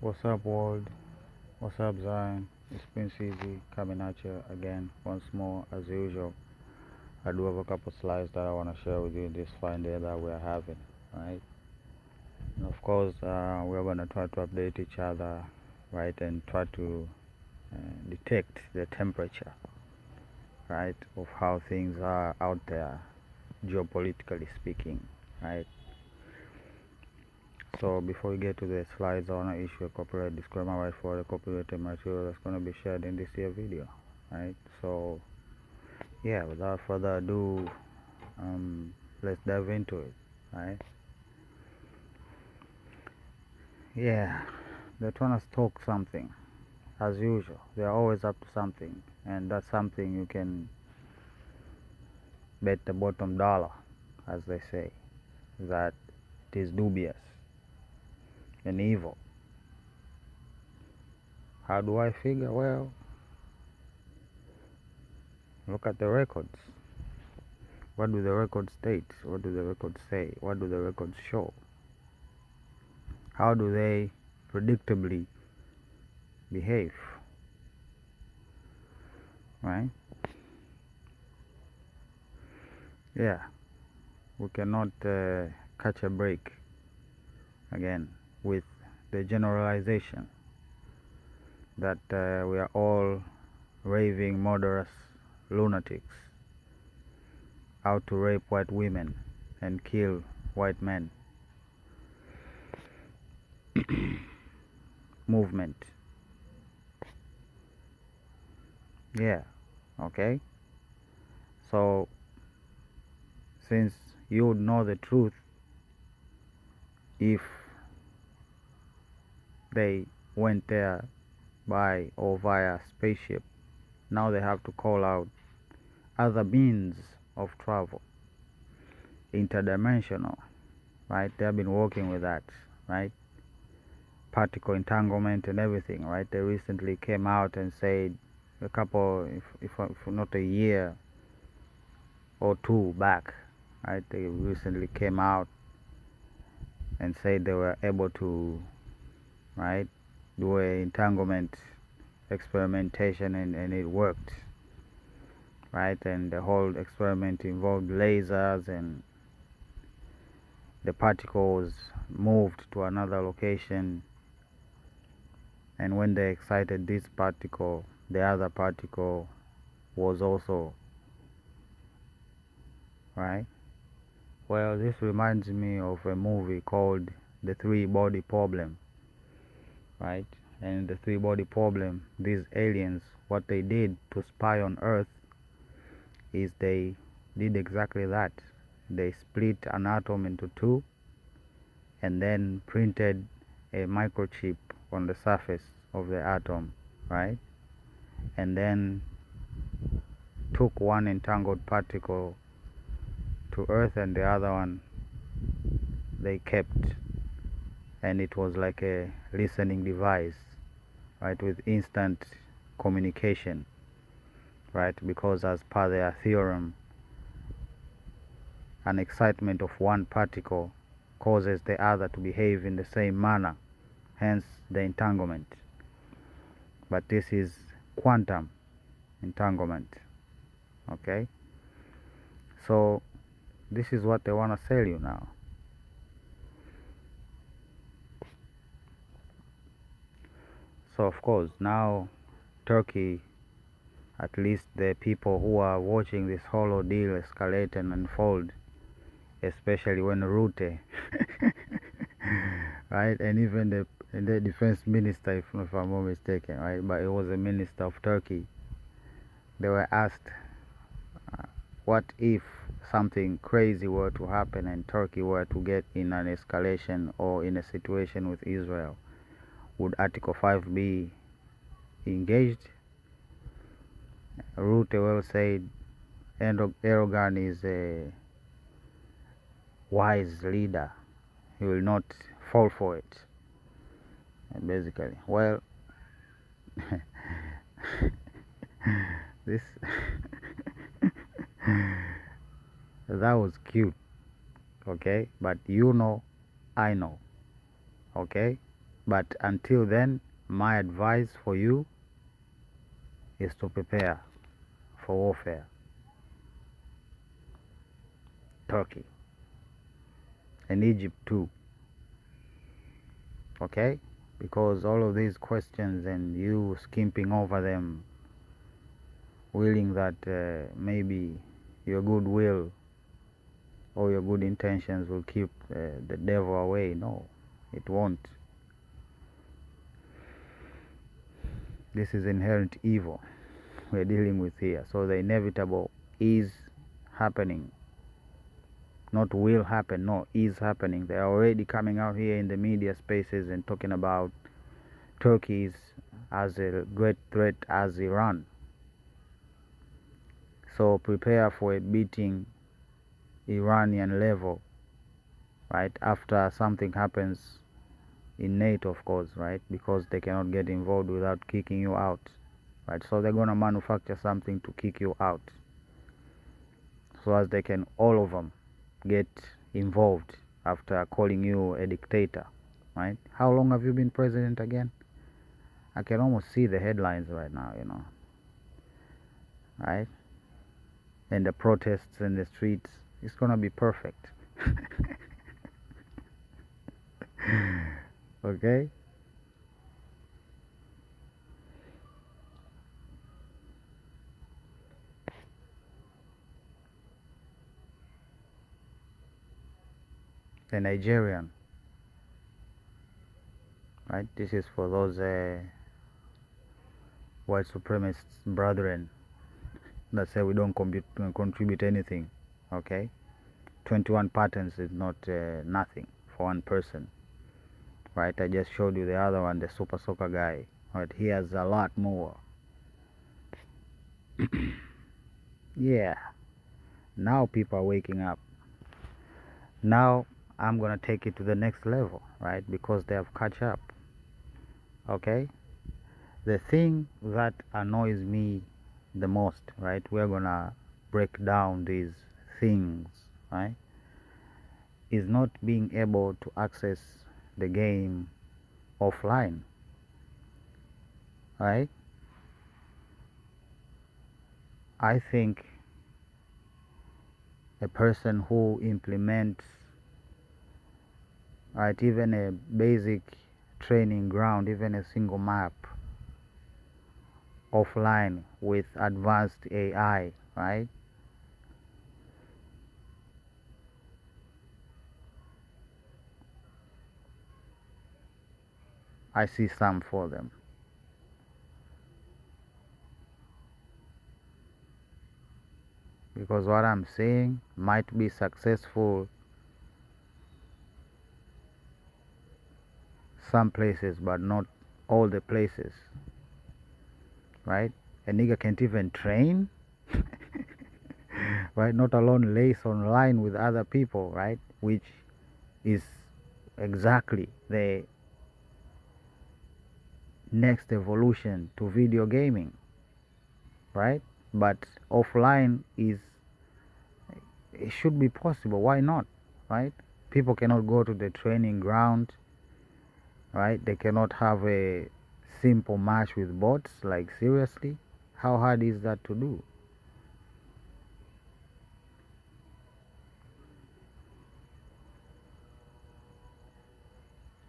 What's up, world? What's up, Zion? It's Prince Easy coming at you again once more as usual. I do have a couple slides that I want to share with you this fine day that we are having, right? And of course, we're going to try to update each other, right, and try to detect the temperature, right, of how things are out there, geopolitically speaking, right? So before we get to the slides, I want to issue a copyright disclaimer right for the copyrighted material that's going to be shared in this here video, right? So yeah, without further ado, let's dive into it, right? Yeah, they're trying to stoke something, as usual. They're always up to something, and that's something you can bet the bottom dollar, as they say, that it is dubious and evil. How do I figure? Well, look at the records. What do the records state? What do the records say? What do the records show? How do they predictably behave? Right? Yeah, we cannot catch a break again with the generalization that we are all raving murderous lunatics out to rape white women and kill white men. Movement. Yeah, okay. So since you would know the truth if they went there by or via spaceship, now they have to call out other means of travel, interdimensional, right? They have been working with that, right? Particle entanglement and everything, right? They recently came out and said a couple, if not a year or two back, right? They recently came out and said they were able to, right, do a entanglement experimentation and it worked, right? And the whole experiment involved lasers, and the particles moved to another location, and when they excited this particle, the other particle was also, right? Well, this reminds me of a movie called The Three Body Problem, right? And the three body problem, these aliens, what they did to spy on Earth is they did exactly that. They split an atom into two and then printed a microchip on the surface of the atom, right? And then took one entangled particle to Earth and the other one they kept, and it was like a listening device, right, with instant communication, right? Because as per their theorem, an excitement of one particle causes the other to behave in the same manner, hence the entanglement. But this is quantum entanglement, okay? So this is what they want to sell you now. So of course now Turkey, at least the people who are watching this whole ordeal escalate and unfold, especially when Rute right, and even the defense minister, if I'm not mistaken, right, but it was a minister of Turkey, they were asked, what if something crazy were to happen and Turkey were to get in an escalation or in a situation with Israel? Would Article 5 be engaged? Rute well said Erdogan is a wise leader. He will not fall for it, basically. Well, this that was cute, okay? But you know, I know, okay? But until then, my advice for you is to prepare for warfare. Turkey and Egypt too. Okay? Because all of these questions and you skimping over them, willing that maybe your goodwill or your good intentions will keep the devil away. No, it won't. This is inherent evil we're dealing with here. So the inevitable is happening. Not will happen, no, is happening. They're already coming out here in the media spaces and talking about Turkey as a great threat as Iran. So prepare for a beating Iranian level, right? After something happens in NATO, of course, right? Because they cannot get involved without kicking you out, right? So they're gonna manufacture something to kick you out, so as they can all of them get involved after calling you a dictator, right? How long have you been president again? I can almost see the headlines right now, right? And the protests in the streets, it's gonna be perfect. Okay? The Nigerian, right? This is for those white supremacist brethren that say we don't contribute anything, okay? 21 patents is not nothing for one person, right? I just showed you the other one, the super soccer guy, right? He has a lot more. Yeah, now people are waking up. Now I'm gonna take it to the next level, right? Because they have catch up, okay? The thing that annoys me the most, right? We're gonna break down these things, right? Is not being able to access the game offline, right? I think a person who implements, right, even a basic training ground, even a single map offline with advanced AI, right? I see some for them. Because what I'm saying might be successful some places, but not all the places, right? A nigga can't even train, right? Not alone lace online with other people, right? Which is exactly the next evolution to video gaming, right? But offline is, it should be possible. Why not, right? People cannot go to the training ground, right? They cannot have a simple match with bots. Like, seriously, how hard is that to do?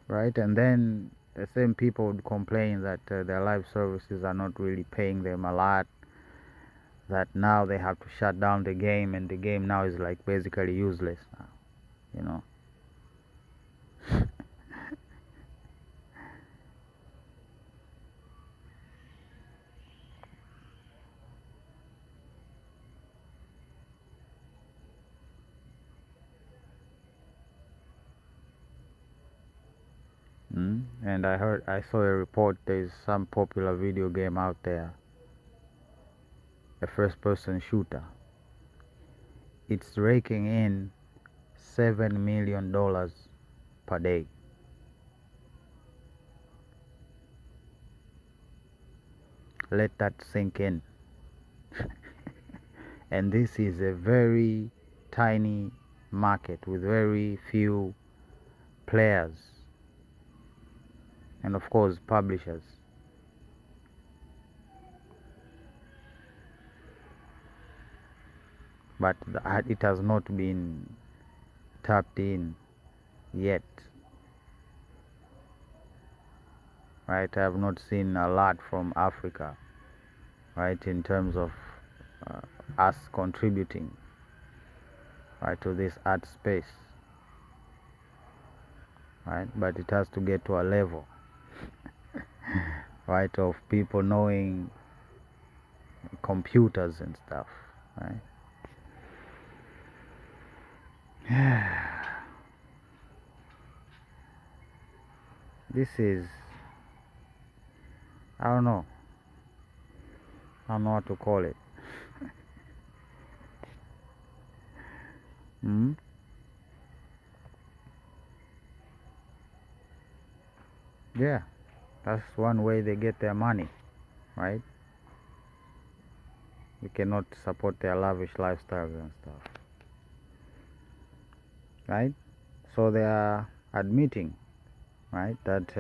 Right? And then the same people would complain that their live services are not really paying them a lot, that now they have to shut down the game, and the game now is like basically useless now, you know. And I saw a report, there's some popular video game out there, a first person shooter. It's raking in $7 million per day. Let that sink in. And this is a very tiny market with very few players. and of course publishers. But it has not been tapped in yet. Right, I have not seen a lot from Africa, right, in terms of us contributing, right, to this art space, right, but it has to get to a level, right, of people knowing computers and stuff, right. This is, I don't know what to call it. Hmm? Yeah, that's one way they get their money, right? You cannot support their lavish lifestyles and stuff, right? So they are admitting, right, that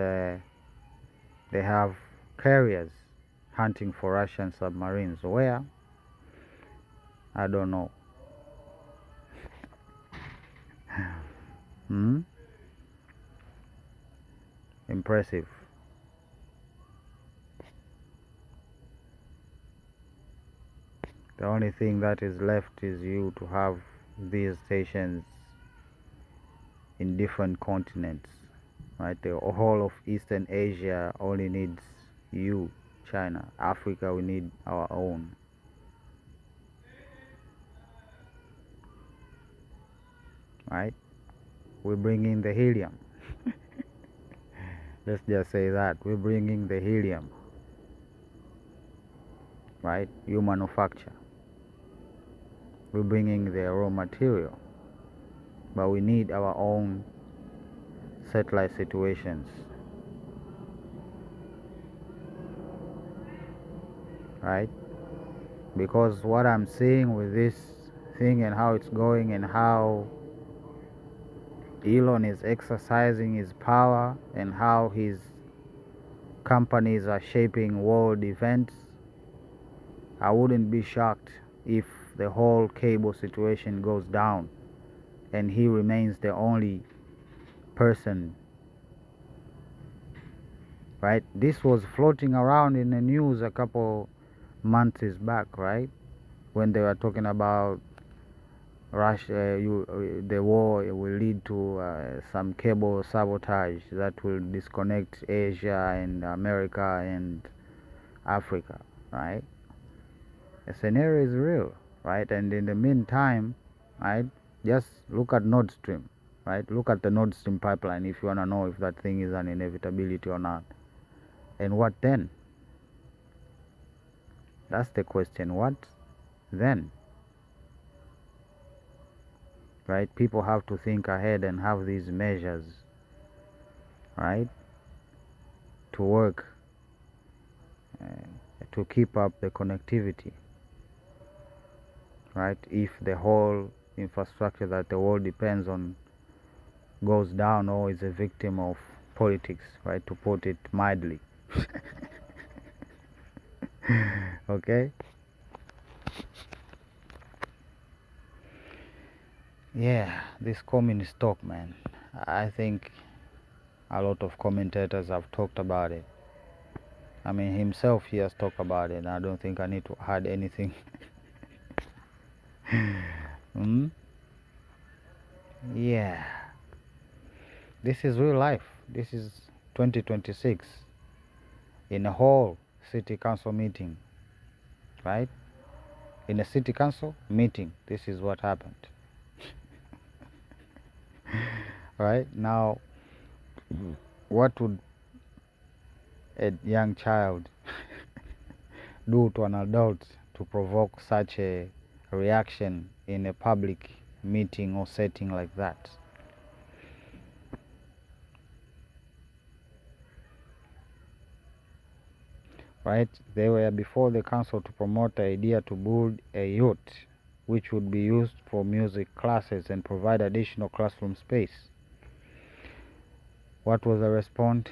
they have carriers hunting for Russian submarines. Where? I don't know. Hmm? Impressive. The only thing that is left is you to have these stations in different continents, right? The whole of Eastern Asia only needs you, China. Africa, we need our own. Right? We bring in the helium. Let's just say that. We bring in the helium. Right? You manufacture. We bring in the raw material. But we need our own satellite situations. Right? Because what I'm seeing with this thing and how it's going and how Elon is exercising his power and how his companies are shaping world events, I wouldn't be shocked if the whole cable situation goes down and he remains the only person, right? This was floating around in the news a couple months back, right? When they were talking about Russia, the war will lead to some cable sabotage that will disconnect Asia and America and Africa, right? The scenario is real, right? And in the meantime, right, just look at Nord Stream, right? Look at the Nord Stream pipeline if you want to know if that thing is an inevitability or not. And what then? That's the question. What then? Right? People have to think ahead and have these measures, right, to work to keep up the connectivity, right? If the whole infrastructure that the world depends on goes down or is a victim of politics, right, to put it mildly. Okay? Yeah, this communist talk, man. I think a lot of commentators have talked about it. I mean, himself, he has talked about it. I don't think I need to add anything. Yeah. This is real life. This is 2026. In a whole city council meeting, right? In a city council meeting, this is what happened. Right? Now, what would a young child do to an adult to provoke such a reaction in a public meeting or setting like that? Right? They were before the council to promote the idea to build a yacht which would be used for music classes and provide additional classroom space. What was the response?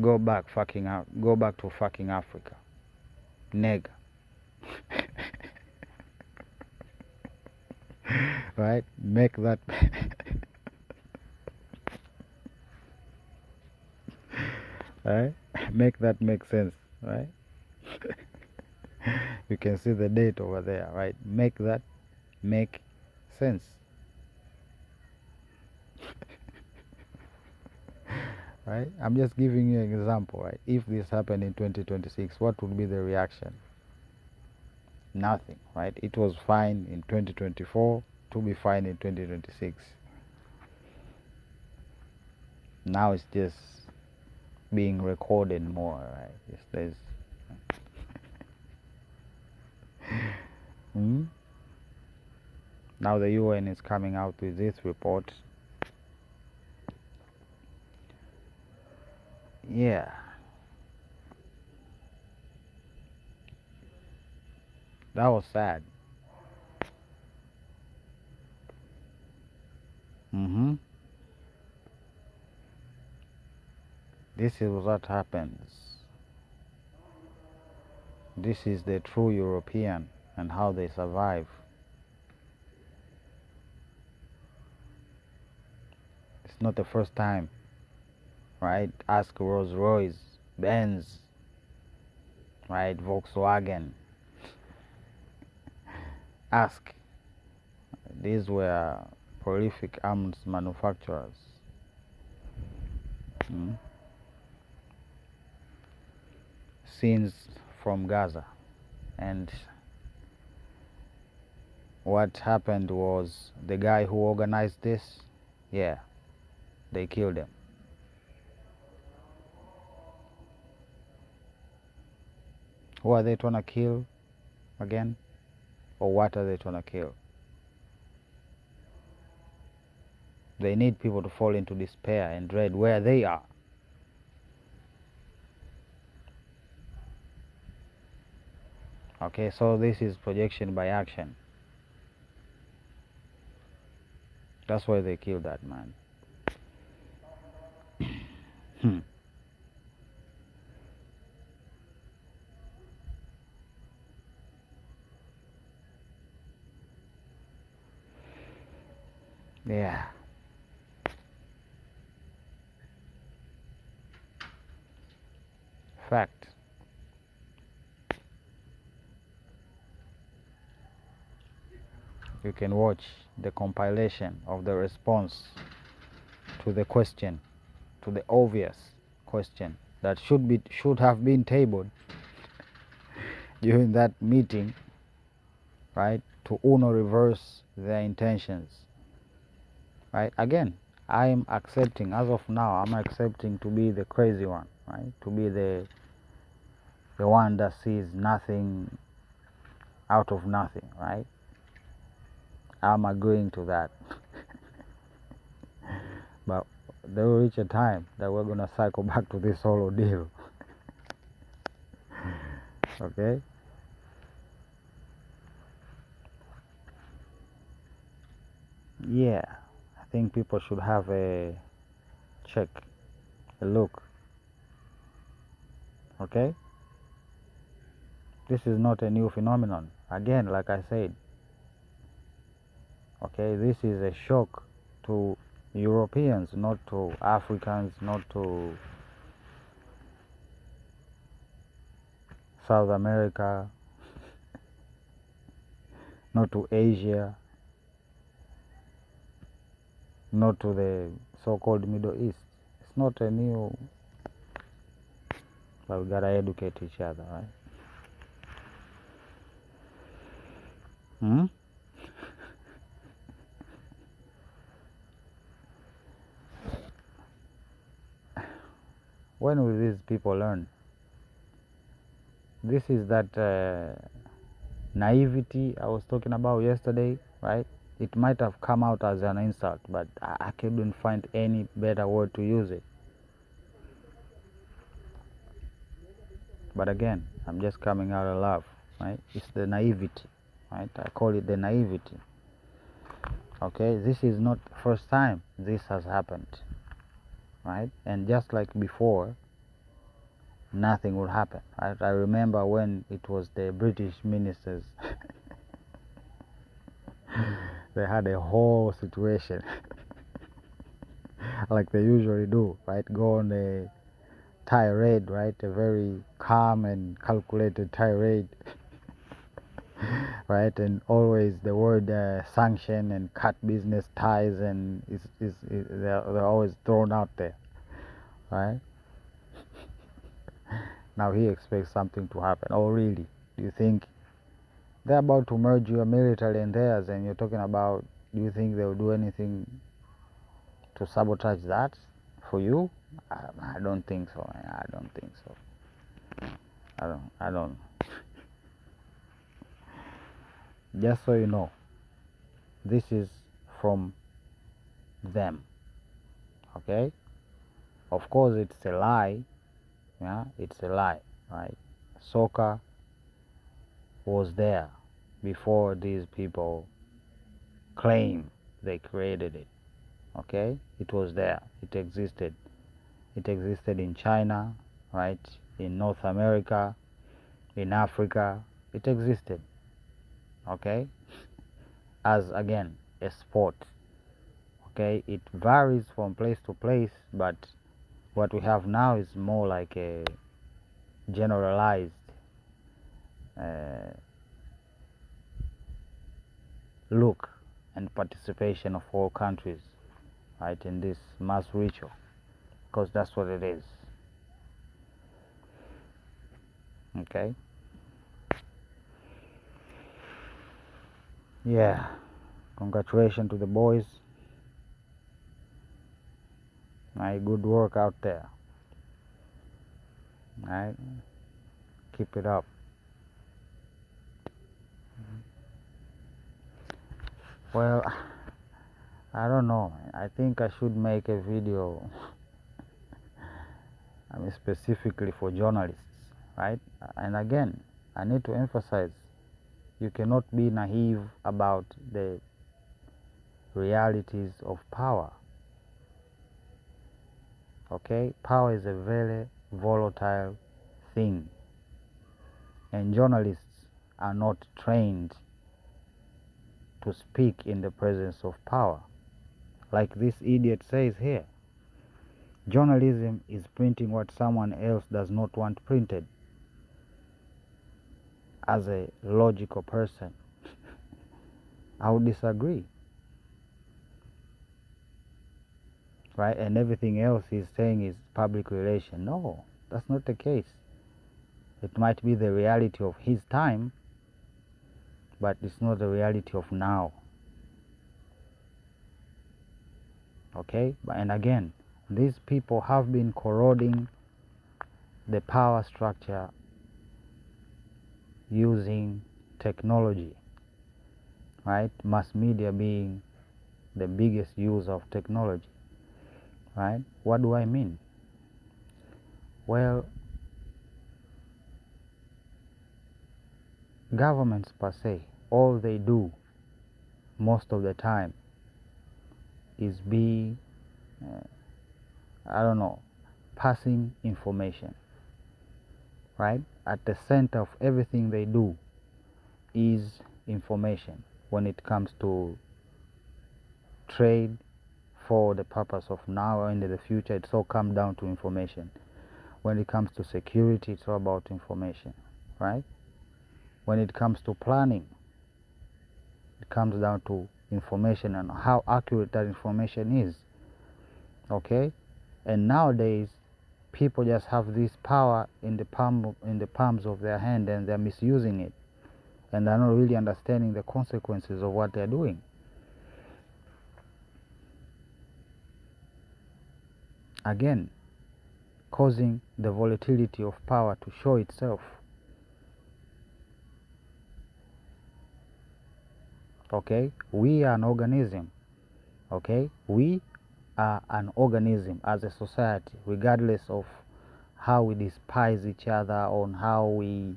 Go back fucking out. Go back to fucking Africa. Nigga. Right? Make that right? Make that make sense, right? You can see the date over there, right? Make that make sense. Right? I'm just giving you an example, right? If this happened in 2026, what would be the reaction? Nothing, right? It was fine in 2024 to be fine in 2026. Now it's just being recorded more, right? There's Now the UN is coming out with this report. Yeah. That was sad. This is what happens. This is the true European and how they survive. It's not the first time, right? Ask Rolls-Royce, Benz, right? Volkswagen. Ask. These were prolific arms manufacturers. Scenes from Gaza. And what happened was the guy who organized this, yeah, they killed him. Who are they trying to kill again? Or what are they trying to kill? They need people to fall into despair and dread where they are. Okay, so this is projection by action. That's why they killed that man. Yeah. Fact. You can watch the compilation of the response to the question, to the obvious question that should have been tabled during that meeting, right? To reverse their intentions, right? Again, I'm accepting, as of now, I'm accepting to be the crazy one, right? To be the one that sees nothing out of nothing, right? I'm agreeing to that. But there will reach a time that we're gonna cycle back to this whole ordeal. Okay? Yeah, I think people should have a check, a look. Okay? This is not a new phenomenon. Again, like I said, okay, this is a shock to Europeans, not to Africans, not to South America, not to Asia, not to the so-called Middle East. It's not a new, but we gotta educate each other, right? When will these people learn? This is that naivety I was talking about yesterday, right? It might have come out as an insult, but I couldn't find any better word to use it. But again, I'm just coming out of love, right? It's the naivety, right? I call it the naivety. Okay, this is not the first time this has happened, right? And just like before, nothing would happen. I remember when it was the British ministers, they had a whole situation like they usually do, right? Go on a tirade, right? A very calm and calculated tirade, right? And always the word sanction and cut business ties, and they're always thrown out there, right? Now he expects something to happen. Oh, really? Do you think they're about to merge your military and theirs, and you're talking about, do you think they'll do anything to sabotage that for you? I don't think so, man. I don't think so. I don't. Just so you know, this is from them, okay? Of course, it's a lie, yeah? It's a lie, right? Soccer was there before these people claim they created it, okay? It was there. It existed. It existed in China, right? In North America, in Africa. It existed, okay? As, again, a sport, okay? It varies from place to place, but what we have now is more like a generalized look and participation of all countries, right, in this mass ritual, because that's what it is, okay? Yeah, congratulations to the boys. Right, good work out there. Right, keep it up. Well, I don't know. I think I should make a video, I mean, specifically for journalists, right? And again, I need to emphasize, you cannot be naive about the realities of power. Okay, power is a very volatile thing, and journalists are not trained to speak in the presence of power. Like this idiot says here, journalism is printing what someone else does not want printed. As a logical person, I would disagree, right? And everything else he's saying is public relation. No, that's not the case. It might be the reality of his time, but it's not the reality of now. Okay? And again, these people have been corroding the power structure using technology, right? Mass media being the biggest use of technology, right? What do I mean? Well, governments per se, all they do most of the time is be, I don't know, passing information, right? At the center of everything they do is information. When it comes to trade for the purpose of now or into the future, it's all comes down to information. When it comes to security, it's all about information, right? When it comes to planning, it comes down to information and how accurate that information is, okay? And nowadays, people just have this power in the palms of their hand, and they're misusing it, and they're not really understanding the consequences of what they're doing. Again, causing the volatility of power to show itself. Okay, we are an organism. Okay, we are an organism as a society, regardless of how we despise each other, on how we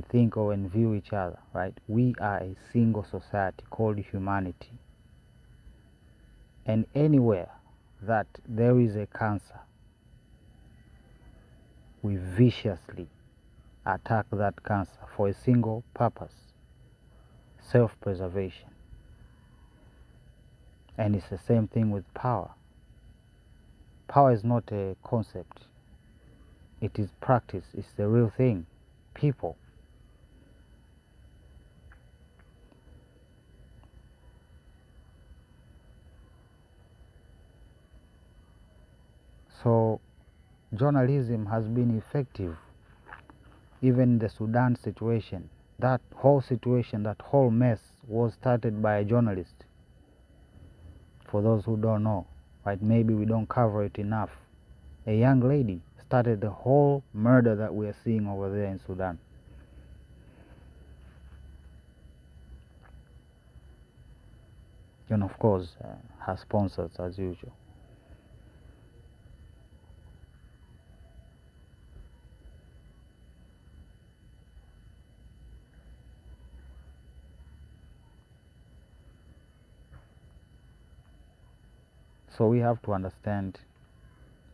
think or and view each other, right? We are a single society called humanity. And anywhere that there is a cancer, we viciously attack that cancer for a single purpose: self-preservation. And it's the same thing with power. Power is not a concept. It is practice. It's the real thing. People. So journalism has been effective even in the Sudan situation. That whole situation, that whole mess was started by a journalist. For those who don't know, right? Maybe we don't cover it enough. A young lady started the whole murder that we are seeing over there in Sudan. And of course, her sponsors as usual. So we have to understand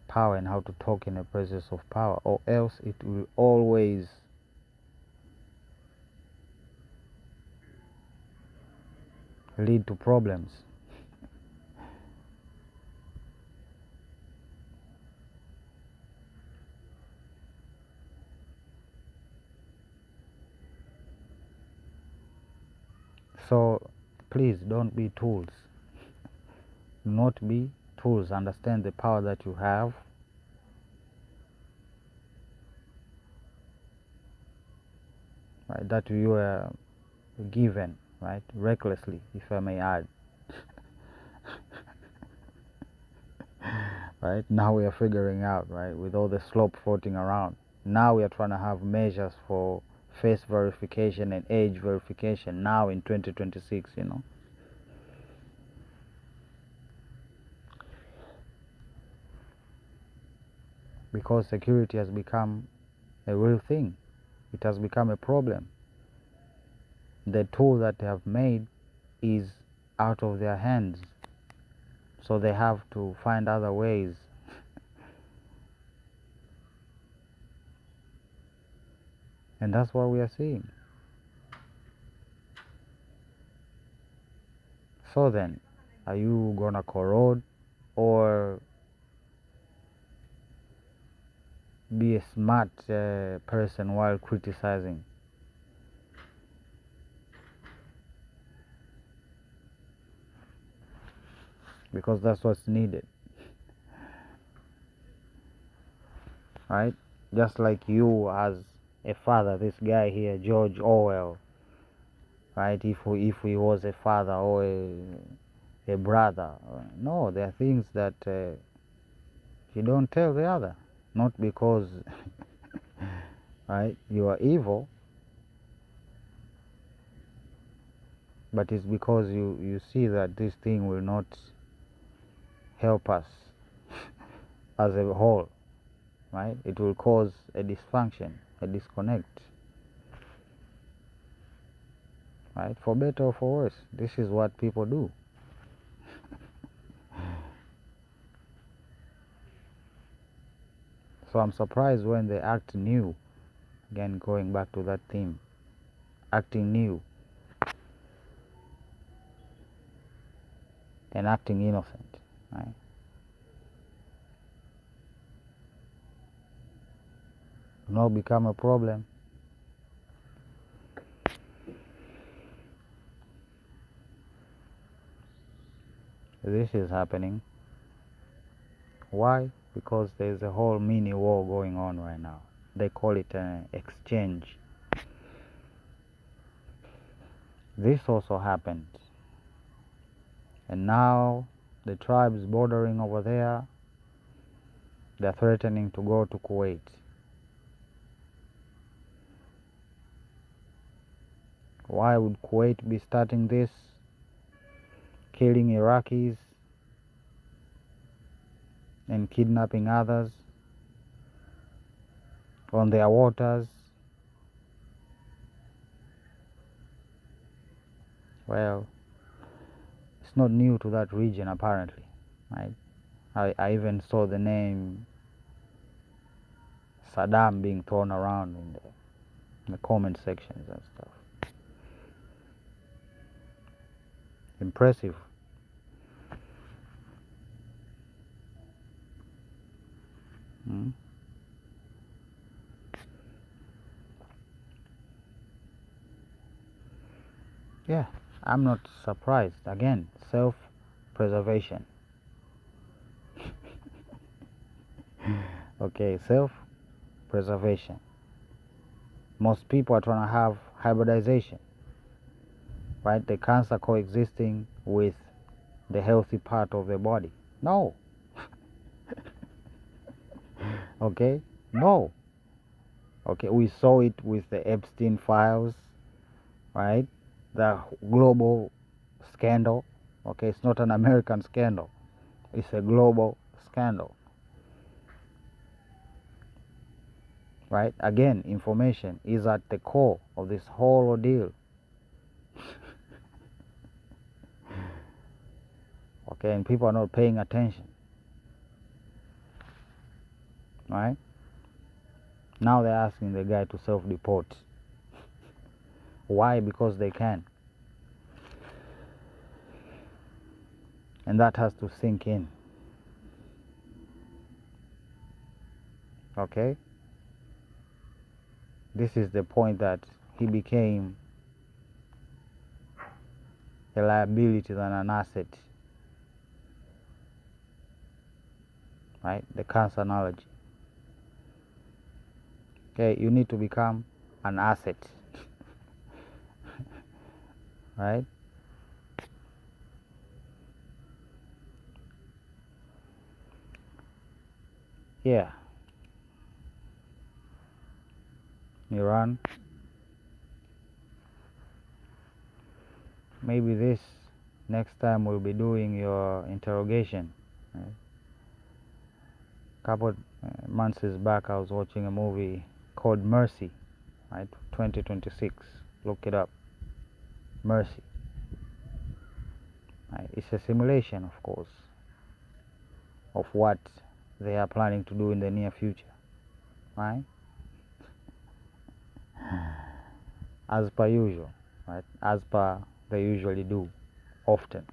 power and how to talk in the presence of power, or else it will always lead to problems. So please don't be tools. Do not be tools. Understand the power that you have. Right, that you are given, right, recklessly, if I may add. Right, now we are figuring out, right, with all the slope floating around. Now we are trying to have measures for face verification and age verification now in 2026, you know. Because security has become a real thing. It has become a problem. The tool that they have made is out of their hands. So they have to find other ways. And that's what we are seeing. So then, are you gonna corrode or be a smart person while criticizing? Because that's what's needed. Right? Just like you as a father, this guy here, George Orwell, right? If he was a father or a brother. No, there are things that you don't tell the other. Not because right, you are evil, but it's because you see that this thing will not help us as a whole, right? It will cause a dysfunction, a disconnect, right? For better or for worse, this is what people do. So I'm surprised when they act new. Again, going back to that theme, acting new and acting innocent, right? Not become a problem. This is happening. Why? Because there's a whole mini war going on right now. They call it an exchange. This also happened. And now the tribes bordering over there, they're threatening to go to Kuwait. Why would Kuwait be starting this? Killing Iraqis and kidnapping others on their waters. Well, it's not new to that region apparently, right? I even saw the name Saddam being thrown around in the comment sections and stuff. Impressive. Hmm? Yeah, I'm not surprised. Again, self-preservation. Okay, self-preservation. Most people are trying to have hybridization, right? The cancer coexisting with the healthy part of the body. No. Okay? No. Okay, we saw it with the Epstein files, right? The global scandal. Okay, it's not an American scandal, it's a global scandal, right? Again, information is at the core of this whole ordeal. Okay, and people are not paying attention, right? Now they're asking the guy to self-deport. Why? Because they can. And that has to sink in. Okay? This is the point that he became a liability than an asset. Right? The cancer analogy. Okay, you need to become an asset. Right? Yeah. Iran. Maybe this next time we'll be doing your interrogation. Right? Couple months back, I was watching a movie called Mercy, right? 2026. Look it up. Mercy. Right? It's a simulation, of course, of what they are planning to do in the near future, right? As per usual, right? As per they usually do, often.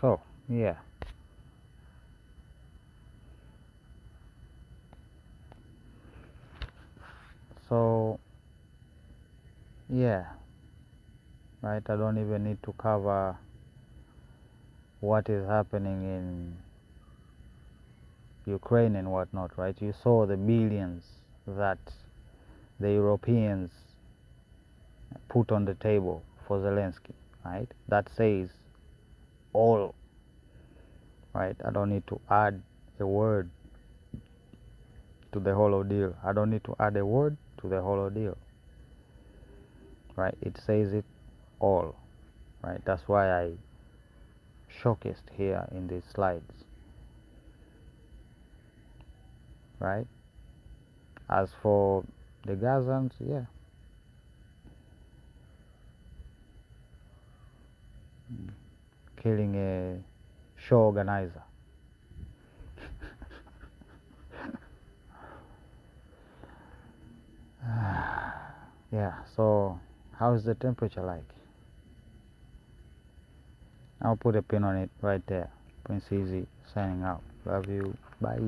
So, yeah. So, yeah, right? I don't even need to cover what is happening in Ukraine and whatnot, right? You saw the billions that the Europeans put on the table for Zelensky, right? That says all, right? I don't need to add a word to the whole ordeal. I don't need to add a word to the whole ordeal, right? It says it all, right? That's why I showcased here in these slides, right? As for the Gazans, yeah. Killing a show organizer. Yeah, so how's the temperature like? I'll put a pin on it right there. Prince Easy signing out. Love you. Bye.